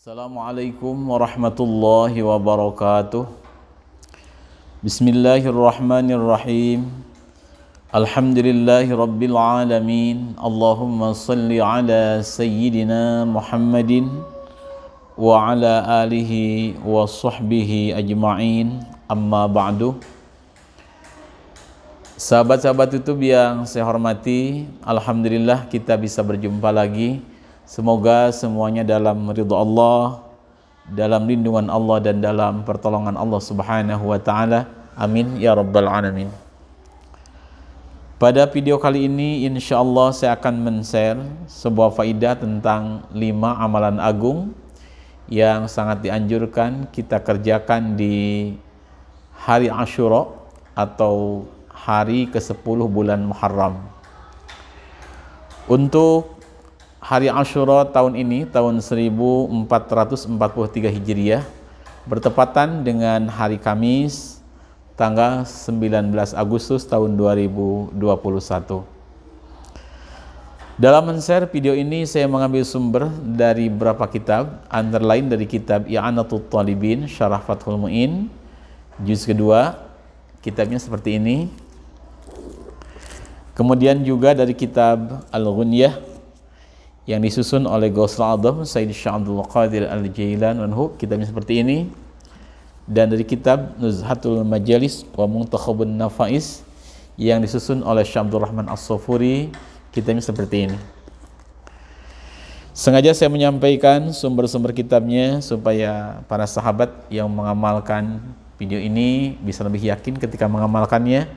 Assalamualaikum warahmatullahi wabarakatuh. Bismillahirrahmanirrahim. Alhamdulillahi rabbil alamin. Allahumma salli ala sayyidina Muhammadin wa ala alihi wa sahbihi ajma'in. Amma ba'du. Sahabat-sahabat YouTube yang saya hormati, alhamdulillah kita bisa berjumpa lagi. Semoga semuanya dalam ridha Allah, dalam lindungan Allah dan dalam pertolongan Allah Subhanahu wa taala. Amin ya rabbal alamin. Pada video kali ini insyaallah saya akan men-share sebuah faidah tentang 5 amalan agung yang sangat dianjurkan kita kerjakan di hari Asyura atau hari ke-10 bulan Muharram. Untuk hari Asyura tahun ini, tahun 1443 Hijriah, bertepatan dengan hari Kamis, tanggal 19 Agustus tahun 2021. Dalam men-share video ini, saya mengambil sumber dari beberapa kitab, antara lain dari kitab I'anatul Talibin, Syarah Fathul Mu'in, juz kedua, kitabnya seperti ini. Kemudian juga dari kitab Al-Ghunyah, yang disusun oleh Gausul A'zam Sayyid Syekh Abdul Qadir Al-Jailan anhu, kitabnya seperti ini. Dan dari kitab Nuzhatul Majalis wa Muntakhabun Nafais yang disusun oleh Syekh Abdul Rahman As-Sofuri, kitabnya seperti ini. Sengaja saya menyampaikan sumber-sumber kitabnya supaya para sahabat yang mengamalkan video ini bisa lebih yakin ketika mengamalkannya,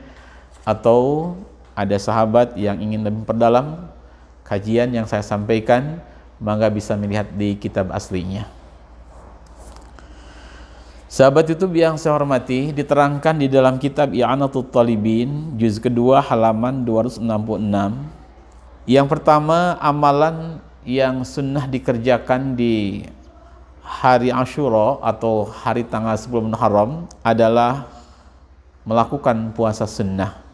atau ada sahabat yang ingin lebih perdalam kajian yang saya sampaikan, maka bisa melihat di kitab aslinya. Sahabat YouTube yang saya hormati, diterangkan di dalam kitab I'anatul Talibin, juz kedua halaman 266. Yang pertama, amalan yang sunnah dikerjakan di hari Asyura atau hari tanggal 10 Muharram adalah melakukan puasa sunnah.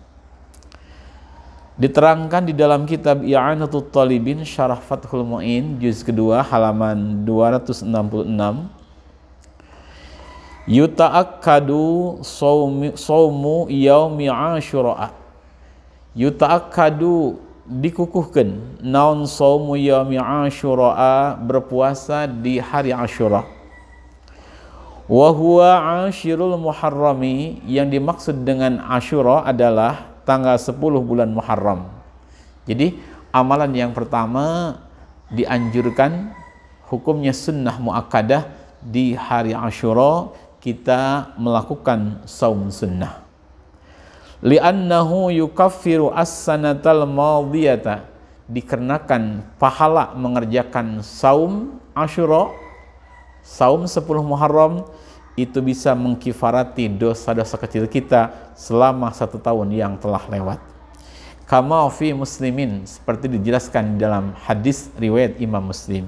Diterangkan di dalam kitab I'anatul Talibin, Syarah Fathul Mu'in, juz kedua halaman 266. Yuta'akkadu shaumu yaumi Asyura. Yuta'akkadu dikukuhkan naon shaumu yaumi Asyura, berpuasa di hari Asyura. Wa huwa Ashirul Muharrami, yang dimaksud dengan Asyura adalah tanggal 10 bulan Muharram. Jadi amalan yang pertama dianjurkan, hukumnya sunnah muakkadah, di hari Asyura kita melakukan saum sunnah. Li'annahu yukaffiru as-sanatal madiyata, dikarenakan pahala mengerjakan saum Asyura, saum 10 Muharram, itu bisa mengkifarati dosa-dosa kecil kita selama 1 tahun yang telah lewat. Kama fi Muslimin, seperti dijelaskan di dalam hadis riwayat Imam Muslim.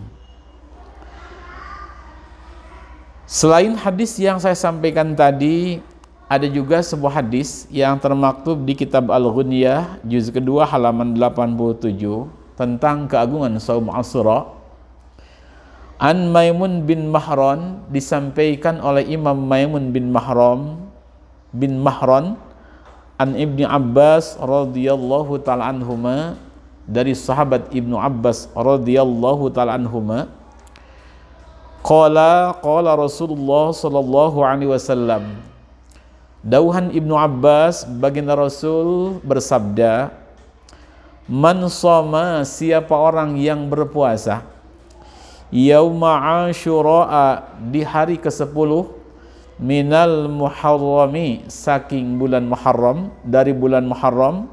Selain hadis yang saya sampaikan tadi, ada juga sebuah hadis yang termaktub di kitab Al-Ghunyah, juz kedua halaman 87, tentang keagungan saum Asyura. An Maimun bin Mahran, disampaikan oleh Imam Maimun bin Mahran an Ibni Abbas radhiyallahu ta'ala anhuma, dari sahabat Ibnu Abbas radhiyallahu ta'ala anhuma, qala Rasulullah sallallahu alaihi wasallam, dauhan Ibnu Abbas, baginda Rasul bersabda, man shoma, siapa orang yang berpuasa, yauma Asyura, di hari ke-10, minal Muharrami, saking bulan Muharram, dari bulan Muharram,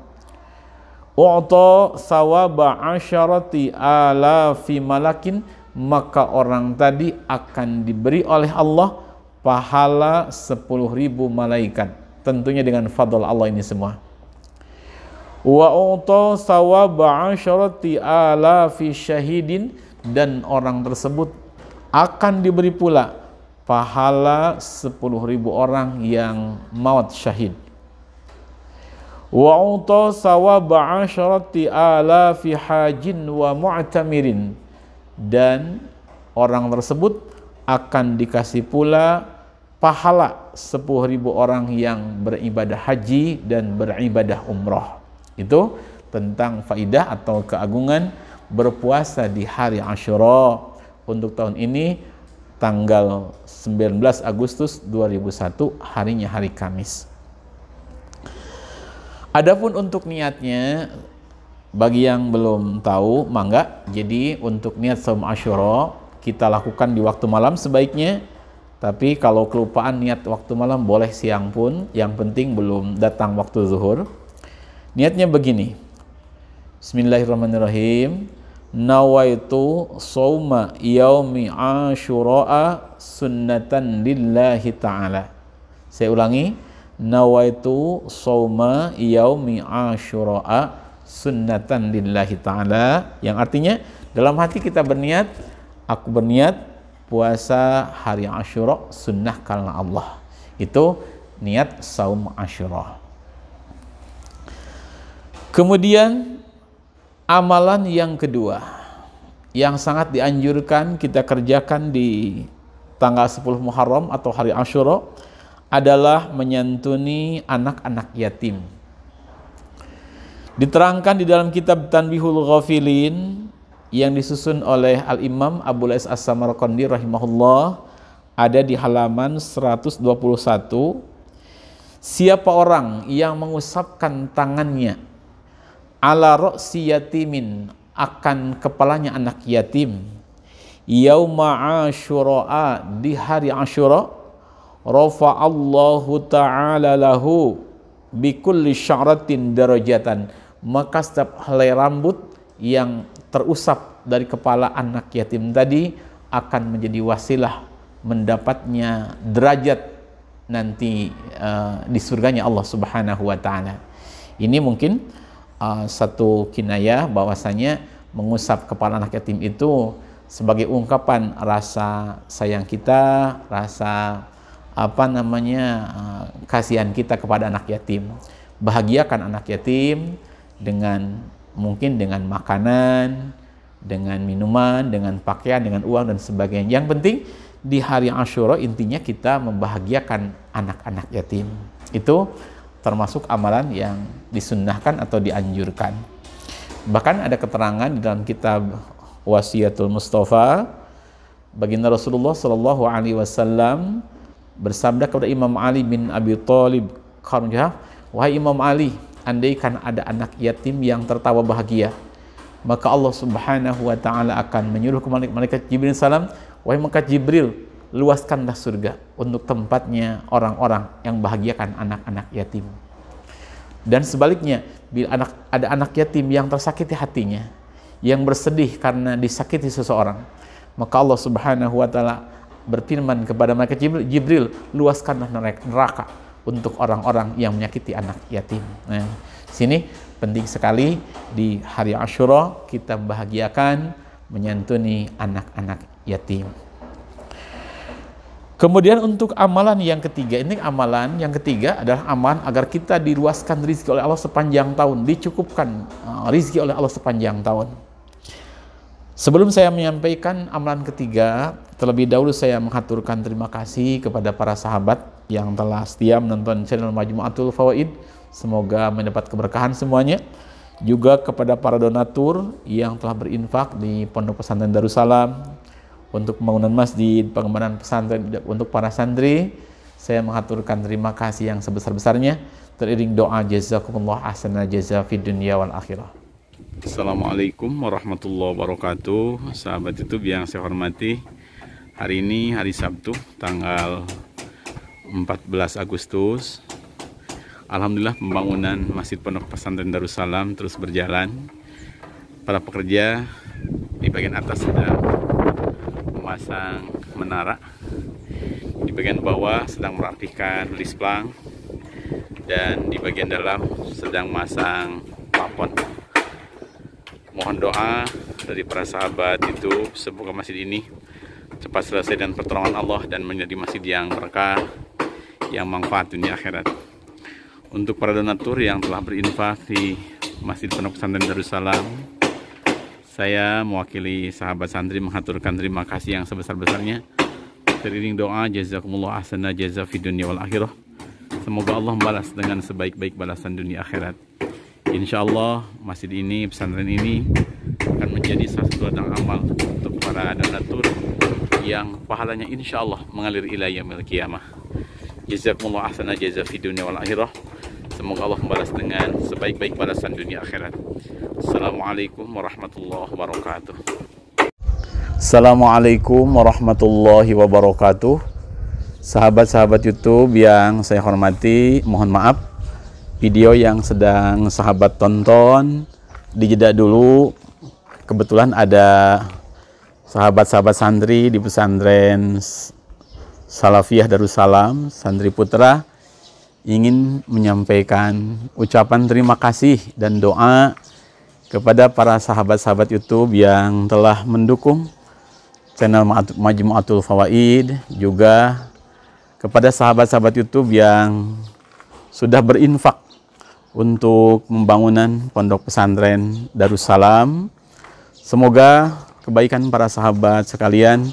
u'ta sawaba asyarati alafi malakin, maka orang tadi akan diberi oleh Allah pahala 10.000 malaikat, tentunya dengan fadl Allah ini semua. Wa u'ta sawaba asyarati alafi syahidin, dan orang tersebut akan diberi pula pahala 10.000 orang yang maut syahid. Wa u'ta sawaba asyarati alafi hajin wa mu'tamirin, dan orang tersebut akan dikasih pula pahala 10.000 orang yang beribadah haji dan beribadah umroh. Itu tentang faidah atau keagungan berpuasa di hari Asyura untuk tahun ini tanggal 19 Agustus 2001, harinya hari Kamis. Adapun untuk niatnya, bagi yang belum tahu, mangga. Jadi untuk niat saum Asyura kita lakukan di waktu malam sebaiknya. Tapi kalau kelupaan niat waktu malam boleh siang pun, yang penting belum datang waktu zuhur. Niatnya begini. Bismillahirrahmanirrahim. Nawaitu sauma yaumi Asyura sunnatan lillahi ta'ala. Saya ulangi. Nawaitu sauma yaumi Asyura sunnatan lillahi ta'ala, yang artinya dalam hati kita berniat, aku berniat puasa hari Asyura sunnah karena Allah. Itu niat saum Asyura. Kemudian amalan yang kedua yang sangat dianjurkan kita kerjakan di tanggal 10 Muharram atau hari Asyura adalah menyantuni anak-anak yatim. Diterangkan di dalam kitab Tanbihul Ghafilin yang disusun oleh Al-Imam Abu Lais As-Samarqandi rahimahullah, ada di halaman 121. Siapa orang yang mengusapkan tangannya ala ra'si yatimin, akan kepalanya anak yatim, yauma Asyura, di hari Asyura, rafa'allahu ta'ala lahu bikulli sya'ratin darajatan, maka setiap helai rambut yang terusap dari kepala anak yatim tadi akan menjadi wasilah mendapatnya derajat nanti di surganya Allah Subhanahu wa taala. Ini mungkin satu kinayah bahwasanya mengusap kepala anak yatim itu sebagai ungkapan rasa sayang kita, rasa kasihan kita kepada anak yatim. Bahagiakan anak yatim dengan mungkin dengan makanan, dengan minuman, dengan pakaian, dengan uang dan sebagainya. Yang penting di hari Asyura intinya kita membahagiakan anak-anak yatim. Itu termasuk amalan yang disunnahkan atau dianjurkan. Bahkan ada keterangan di dalam kitab Wasiyatul Mustafa, baginda Rasulullah Shallallahu Alaihi Wasallam bersabda kepada Imam Ali bin Abi Thalib, wahai Imam Ali, andaikan ada anak yatim yang tertawa bahagia, maka Allah Subhanahu wa taala akan menyuruh ke malaikat Jibril salam, wahai malaikat Jibril, luaskanlah surga untuk tempatnya orang-orang yang bahagiakan anak-anak yatim. Dan sebaliknya, bila ada anak yatim yang tersakiti hatinya, yang bersedih karena disakiti seseorang, maka Allah Subhanahu wa taala berfirman kepada malaikat Jibril, luaskanlah neraka untuk orang-orang yang menyakiti anak yatim. Nah, sini penting sekali di hari Asyura kita membahagiakan, menyantuni anak-anak yatim. Kemudian untuk amalan yang ketiga, ini amalan yang ketiga adalah amalan agar kita diluaskan rizki oleh Allah sepanjang tahun, dicukupkan rizki oleh Allah sepanjang tahun. Sebelum saya menyampaikan amalan ketiga, terlebih dahulu saya menghaturkan terima kasih kepada para sahabat yang telah setia menonton channel Majmu'atul Fawaid. Semoga mendapat keberkahan semuanya. Juga kepada para donatur yang telah berinfak di Pondok Pesantren Darussalam untuk pembangunan masjid, pengembangan pesantren untuk para santri. Saya menghaturkan terima kasih yang sebesar-besarnya, teriring doa jazakumullah ahsanal jazaa fid dunya wal akhirah. Assalamualaikum warahmatullahi wabarakatuh. Sahabat YouTube yang saya hormati, hari ini hari Sabtu tanggal 14 Agustus. Alhamdulillah pembangunan Masjid Pondok Pesantren Darussalam terus berjalan. Para pekerja di bagian atas sedang memasang menara, di bagian bawah sedang merapikan lisplang, dan di bagian dalam sedang masang plafon. Mohon doa dari para sahabat itu, semoga masjid ini cepat selesai dan pertolongan Allah dan menjadi masjid yang berkah, yang manfaat dunia akhirat. Untuk para donatur yang telah berinfak di Masjid Pondok Pesantren Darussalam, saya mewakili sahabat santri menghaturkan terima kasih yang sebesar-besarnya. teriring doa, jazakumullah ahsana jaza fi dunia wal akhirah. Semoga Allah membalas dengan sebaik-baik balasan dunia akhirat. Insya Allah masjid ini, pesantren ini akan menjadi salah satu ladang amal untuk para donatur yang pahalanya insya Allah mengalir ila yaumil qiyamah. Jazakumullah ahsana jaza fi dunia wal akhirah. Semoga Allah membalas dengan sebaik-baik balasan dunia akhirat. Assalamualaikum warahmatullahi wabarakatuh. Assalamualaikum warahmatullahi wabarakatuh. Sahabat-sahabat YouTube yang saya hormati, mohon maaf video yang sedang sahabat tonton dijeda dulu. Kebetulan ada sahabat-sahabat santri di pesantren Salafiyah Darussalam, Santri Putra, ingin menyampaikan ucapan terima kasih dan doa kepada para sahabat-sahabat YouTube yang telah mendukung channel Majmu'atul Fawaid, juga kepada sahabat-sahabat YouTube yang sudah berinfak untuk pembangunan pondok pesantren Darussalam. Semoga kebaikan para sahabat sekalian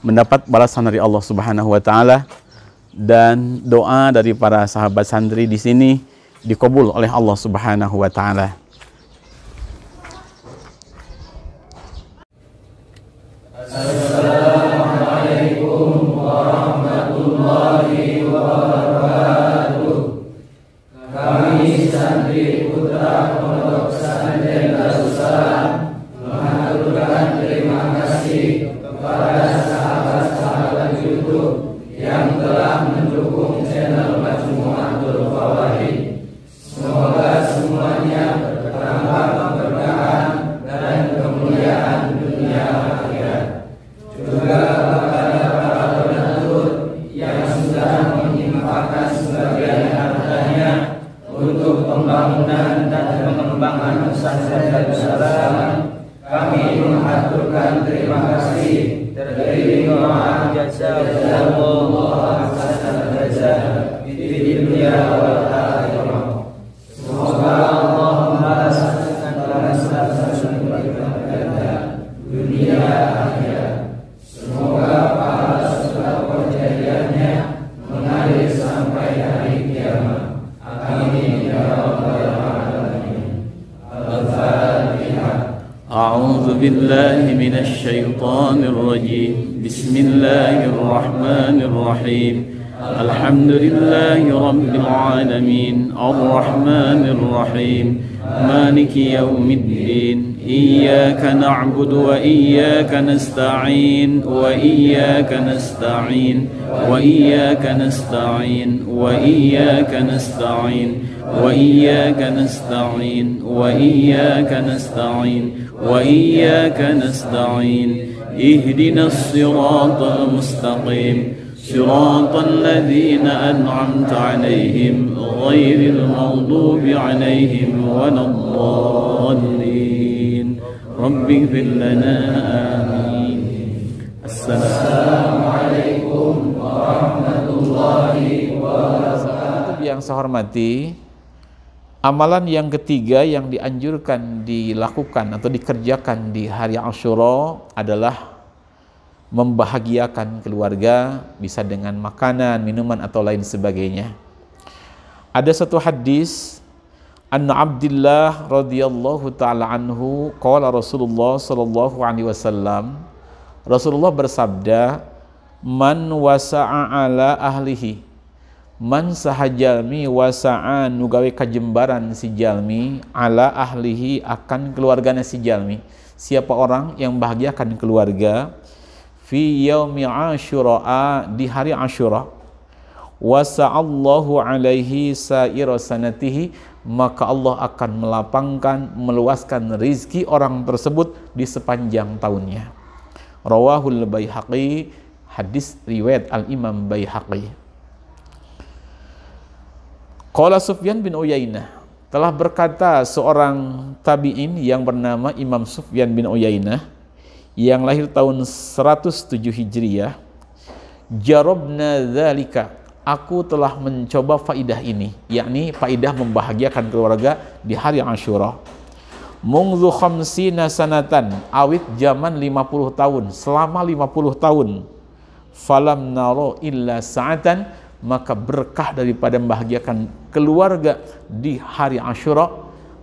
mendapat balasan dari Allah Subhanahu wa taala, dan doa dari para sahabat santri di sini dikabul oleh Allah Subhanahu wa taala. Assalamualaikum warahmatullahi wabarakatuh. Kami Santri Putra Pondok Pesantren Darussalam mengaturkan terima kasih kepada sahabat-sahabat YouTube yang telah mendukung channel Majmu'atul Fawaid. Semoga semuanya bertambah keberkahan dan kemuliaan dunia akhirat. Juga kepada para donatur yang sudah menginfakkan sebagian hartanya untuk pembangunan dan pengembangan pesantren Darussalam, kami mengaturkan terima kasih. Teriring doa, jazakumullah ahsanal jazaa di dunia wal akhirah. Semoga Allah membalas dengan balasan berlipat dunia akhirat. Semoga pahala sedekah jariahnya mengalir sampai hari kiamat. Amin ya rabbal alamin. Al-Fatihah. A'udzu billahi minasy syaithanir rajim. Bismillahirrahmanirrahim. Alhamdulillahi rabbil alamin. Arrahmanir rahim. Maliki yaumiddin. Iyyaka na'budu wa iyyaka nasta'in. Wa iyyaka nasta'in. Wa iyyaka nasta'in. Wa iyyaka nasta'in. Wa iyyaka nasta'in. Wa iyyaka nasta'in. Wa iyyaka nasta'in. Ihdinas siratal mustaqim. Siratal ladzina an'amta 'alaihim ghairil maghdubi 'alaihim waladdallin. Rabbighfir lana amin. Assalamualaikum warahmatullahi wabarakatuh. Yang saya hormati, amalan yang ketiga yang dianjurkan dilakukan atau dikerjakan di hari Asyura adalah membahagiakan keluarga, bisa dengan makanan, minuman atau lain sebagainya. Ada satu hadis, Anna Abdillah radhiyallahu taala anhu qala Rasulullah sallallahu alaihi wasallam, Rasulullah bersabda, man wasa'a ala ahlihi, man sahajalmi wasa'a nugawe kajembaran si jalmi ala ahlihi akan keluarganya si jalmi. Siapa orang yang bahagiakan keluarga fi yaumi asyura, di hari Asyura, wasa'allahu alaihi sa'ira sanatihi, maka Allah akan melapangkan, meluaskan rizki orang tersebut di sepanjang tahunnya. Rawahul Baihaqi, hadis riwayat Al-Imam Baihaqi. Qala Sufyan bin Uyainah, telah berkata seorang tabi'in yang bernama Imam Sufyan bin Uyainah yang lahir tahun 107 Hijriah, jarabna dzalika, aku telah mencoba faidah ini, yakni faidah membahagiakan keluarga di hari Asyura. Mungzu khamsina sanatan, awit zaman 50 tahun, selama 50 tahun. falam naro illa sa'atan, maka berkah daripada membahagiakan keluarga di hari Asyura,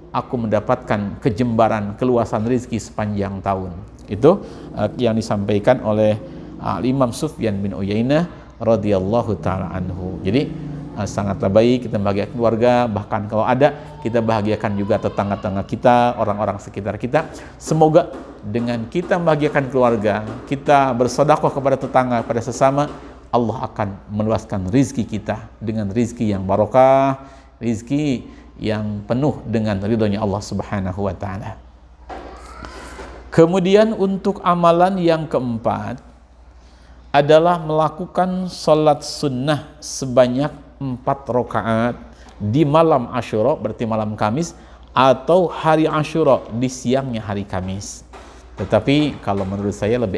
aku mendapatkan kejembaran keluasan rezeki sepanjang tahun. Itu yang disampaikan oleh Imam Sufyan bin Uyainah radhiyallahu taala anhu. Jadi sangatlah baik kita membahagiakan keluarga, bahkan kalau ada kita bahagiakan juga tetangga-tetangga kita, orang-orang sekitar kita. Semoga dengan kita membahagiakan keluarga, kita bersedekah kepada tetangga, pada sesama, Allah akan meluaskan rizki kita dengan rizki yang barokah, rizki yang penuh dengan ridhonya Allah Subhanahu wa ta'ala. Kemudian untuk amalan yang keempat adalah melakukan sholat sunnah sebanyak 4 rakaat di malam Asyura, berarti malam Kamis, atau hari Asyura di siangnya hari Kamis. Tetapi kalau menurut saya lebih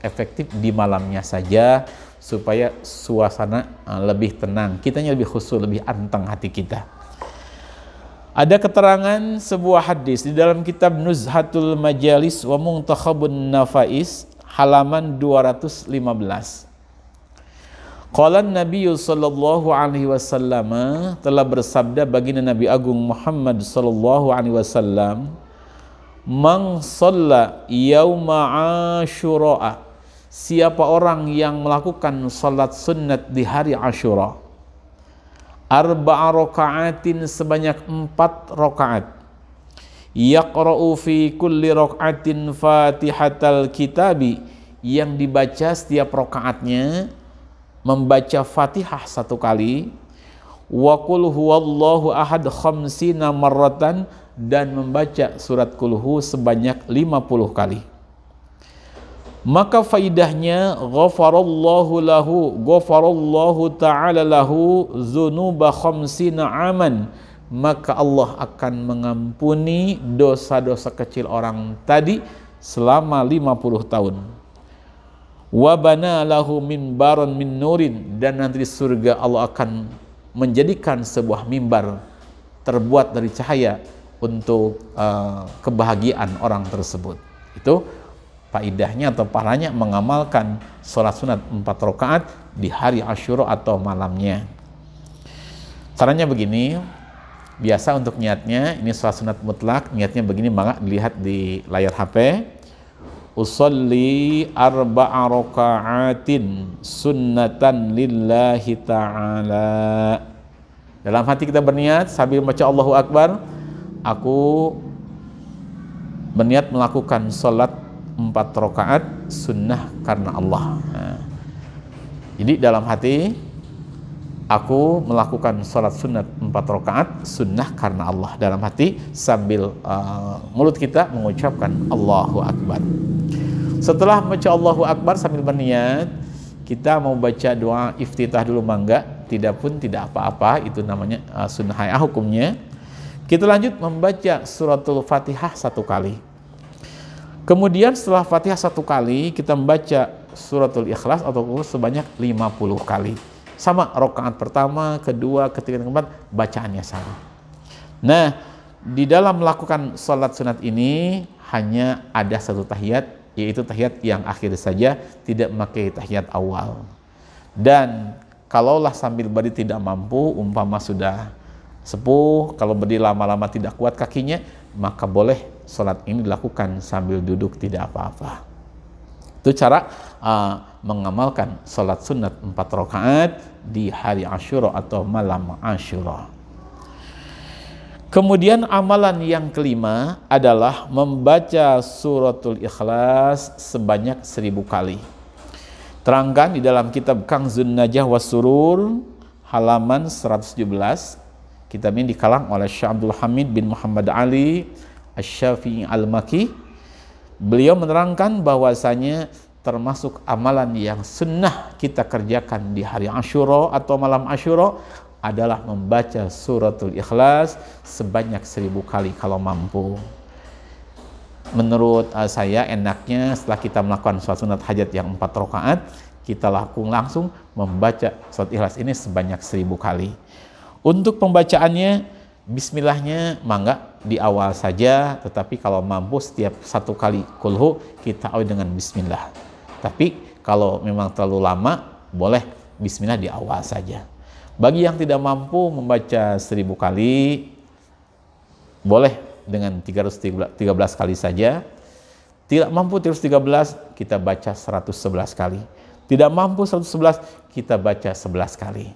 efektif di malamnya saja, supaya suasana lebih tenang, kitanya lebih khusyuk, lebih anteng hati kita. Ada keterangan sebuah hadis di dalam kitab Nuzhatul Majalis wa Muntakhabun Nafais halaman 215. Qala Nabi sallallahu alaihi wasallam, telah bersabda baginda Nabi Agung Muhammad sallallahu alaihi wasallam, "Man shalla yauma Asyura," siapa orang yang melakukan salat sunnat di hari Asyura, arba'a raka'atin, sebanyak 4 rakaat, yaqra'u fi kulli raka'atin fatihatal kitabi, yang dibaca setiap rakaatnya membaca Fatihah 1 kali, wa qul huwallahu ahad khamsina marratan, dan membaca surat kulhu sebanyak 50 kali. Maka faidahnya ghafarallahu ta'ala lahu dzunuba khamsina aman, maka Allah akan mengampuni dosa-dosa kecil orang tadi selama 50 tahun. Wa bana lahu mimbaran min nurin, dan nanti di surga Allah akan menjadikan sebuah mimbar terbuat dari cahaya untuk kebahagiaan orang tersebut. Itu faidahnya atau pahalanya mengamalkan sholat sunat 4 rakaat di hari Asyura atau malamnya. Caranya begini, biasa untuk niatnya, ini sholat sunat mutlak, niatnya begini, maka dilihat di layar HP. Usolli arba'a raka'atin sunnatan lillahi ta'ala. Dalam hati kita berniat sambil baca Allahu Akbar, aku berniat melakukan sholat 4 rakaat sunnah karena Allah. Jadi dalam hati aku melakukan sholat sunat 4 rakaat sunnah karena Allah, dalam hati sambil mulut kita mengucapkan Allahu Akbar. Setelah baca Allahu Akbar sambil berniat, kita mau baca doa iftitah dulu, mangga, tidak pun tidak apa-apa, itu namanya sunnah hukumnya. Kita lanjut membaca suratul Fatihah 1 kali. Kemudian setelah Fatihah 1 kali, kita membaca suratul Ikhlas atau sebanyak 50 kali. Sama, rakaat pertama, kedua, ketiga, keempat, bacaannya sama. Nah, di dalam melakukan sholat sunat ini hanya ada 1 tahiyat, yaitu tahiyat yang akhir saja, tidak memakai tahiyat awal. Dan kalaulah sambil berdiri tidak mampu, umpama sudah sepuh, kalau berdiri lama-lama tidak kuat kakinya, maka boleh sholat ini dilakukan sambil duduk, tidak apa-apa. Itu cara mengamalkan sholat sunat 4 rakaat di hari Asyura atau malam Asyura. Kemudian amalan yang kelima adalah membaca suratul Ikhlas sebanyak 1000 kali. Terangkan di dalam kitab Kanzun Najah was Surur halaman 117. Kitab ini dikalang oleh Syekh Abdul Hamid bin Muhammad Ali Asy-Syafi'i Al-Maki. Beliau menerangkan bahwasanya termasuk amalan yang sunnah kita kerjakan di hari Asyura atau malam Asyura adalah membaca suratul Ikhlas sebanyak 1000 kali kalau mampu. Menurut saya enaknya setelah kita melakukan sholat sunat hajat yang 4 rakaat, kita langsung membaca surat Ikhlas ini sebanyak 1000 kali. Untuk pembacaannya, bismillahnya mangga di awal saja, tetapi kalau mampu setiap 1 kali kulhu kita awali dengan bismillah. Tapi Kalau memang terlalu lama, boleh bismillah di awal saja. Bagi yang tidak mampu membaca 1000 kali, boleh dengan 313 kali saja. Tidak mampu 313, kita baca 111 kali. Tidak mampu 111, kita baca 11 kali.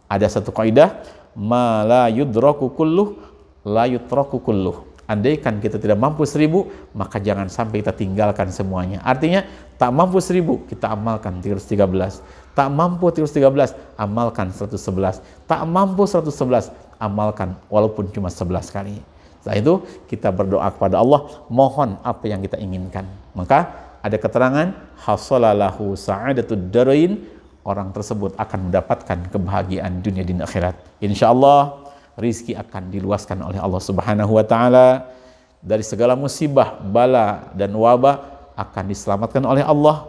Ada satu kaidah, ma la yudraku kulluh, la yutraku kulluh. Andaikan kita tidak mampu 1000, maka jangan sampai kita tinggalkan semuanya. Artinya, tak mampu 1000, kita amalkan 313. Tak mampu 313, amalkan 111. Tak mampu 111, amalkan walaupun cuma 11 kali. Setelah itu, kita berdoa kepada Allah, mohon apa yang kita inginkan. Maka, ada keterangan, hasolalahu sa'adatud darain, orang tersebut akan mendapatkan kebahagiaan dunia dan akhirat. Insya Allah, rizki akan diluaskan oleh Allah Subhanahu wa Ta'ala. Dari segala musibah, bala, dan wabah akan diselamatkan oleh Allah.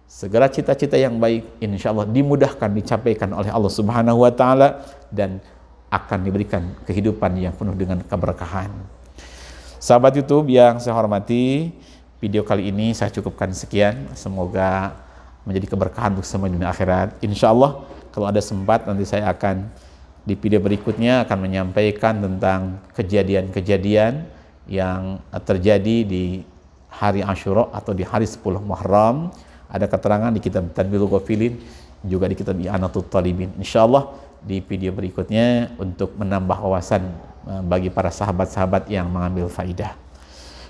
Segala cita-cita yang baik, insya Allah dimudahkan, dicapaikan oleh Allah Subhanahu wa Ta'ala, dan akan diberikan kehidupan yang penuh dengan keberkahan. Sahabat YouTube yang saya hormati, video kali ini saya cukupkan sekian. Semoga menjadi keberkahan untuk semua dunia akhirat. Insya Allah, kalau ada sempat nanti saya akan di video berikutnya akan menyampaikan tentang kejadian-kejadian yang terjadi di hari Asyura atau di hari 10 Muharram. Ada keterangan di kitab Tanbihul Ghafilin, juga di kitab I'anatul Talibin. Insyaallah di video berikutnya untuk menambah wawasan bagi para sahabat-sahabat yang mengambil faidah.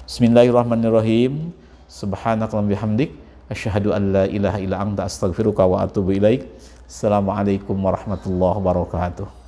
Bismillahirrahmanirrahim. Subhanakallahumma bihamdik asyhadu an la ilaha illa anta astaghfiruka wa atubu ilaik. Assalamualaikum warahmatullahi wabarakatuh.